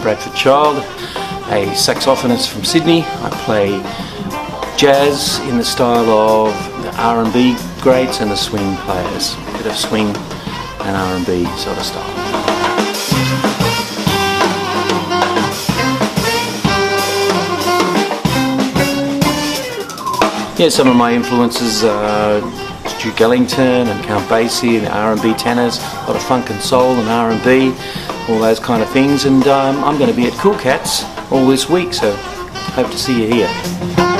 Bradford Child, a saxophonist from Sydney. I play jazz in the style of the R&B greats and the swing players. A bit of swing and R&B sort of style. Yeah, some of my influences are Duke Ellington and Count Basie and R&B tenors, a lot of funk and soul and R&B, all those kind of things. And I'm going to be at Cool Cats all this week, so hope to see you here.